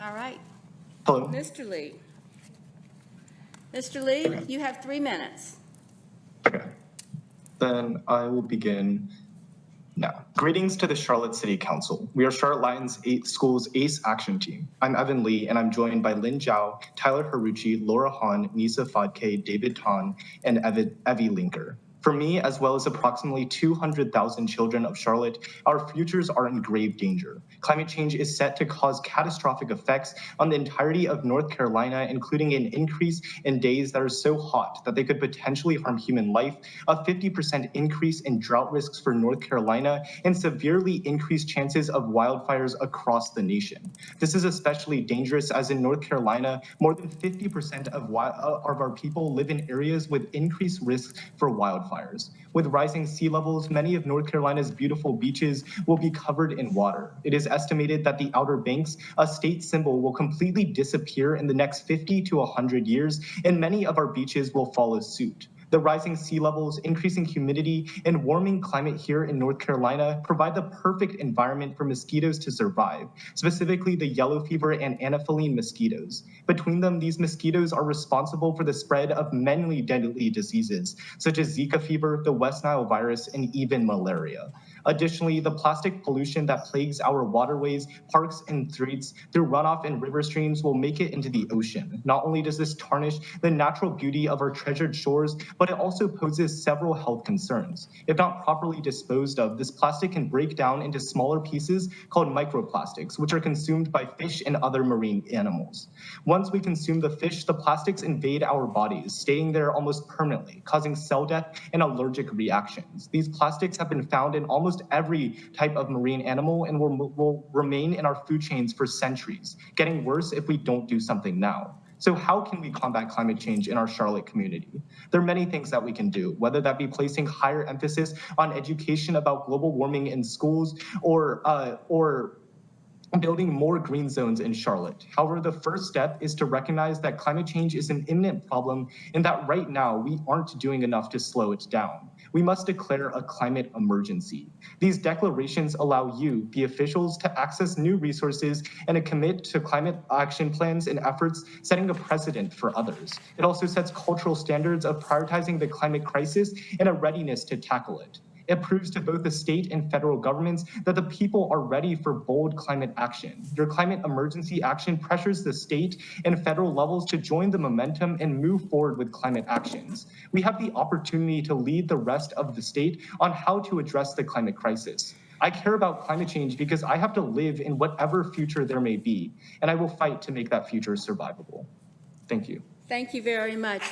All right. Hello. Mr. Lee. Mr. Lee, you have 3 minutes. Okay. Then I will begin now. Greetings to the Charlotte City Council. We are Charlotte Lions School's ACE Action Team. I'm Evan Lee, and I'm joined by Lynn Zhao, Tyler Haruchi, Laura Han, Nisa Fadke, David Tan, and Evie Linker. For me, as well as approximately 200,000 children of Charlotte, our futures are in grave danger. Climate change is set to cause catastrophic effects on the entirety of North Carolina, including an increase in days that are so hot that they could potentially harm human life, a 50% increase in drought risks for North Carolina, and severely increased chances of wildfires across the nation. This is especially dangerous as in North Carolina, more than 50% of our people live in areas with increased risks for wildfires. With rising sea levels, many of North Carolina's beautiful beaches will be covered in water. It is estimated that the Outer Banks, a state symbol, will completely disappear in the next 50 to 100 years, and many of our beaches will follow suit. The rising sea levels, increasing humidity, and warming climate here in North Carolina provide the perfect environment for mosquitoes to survive, specifically the yellow fever and anopheline mosquitoes. Between them, these mosquitoes are responsible for the spread of many deadly diseases, such as Zika fever, the West Nile virus, and even malaria. Additionally, the plastic pollution that plagues our waterways, parks, and streets through runoff and river streams will make it into the ocean. Not only does this tarnish the natural beauty of our treasured shores, but it also poses several health concerns. If not properly disposed of, this plastic can break down into smaller pieces called microplastics, which are consumed by fish and other marine animals. Once we consume the fish, the plastics invade our bodies, staying there almost permanently, causing cell death and allergic reactions. These plastics have been found in almost every type of marine animal and will remain in our food chains for centuries, getting worse if we don't do something now. So how can we combat climate change in our Charlotte community? There are many things that we can do, whether that be placing higher emphasis on education about global warming in schools or building more green zones in Charlotte. However, the first step is to recognize that climate change is an imminent problem and that right now we aren't doing enough to slow it down. We must declare a climate emergency. These declarations allow you, the officials, to access new resources and to commit to climate action plans and efforts, setting a precedent for others. It also sets cultural standards of prioritizing the climate crisis and a readiness to tackle it. It proves to both the state and federal governments that the people are ready for bold climate action. Your climate emergency action pressures the state and federal levels to join the momentum and move forward with climate actions. We have the opportunity to lead the rest of the state on how to address the climate crisis. I care about climate change because I have to live in whatever future there may be, and I will fight to make that future survivable. Thank you. Thank you very much.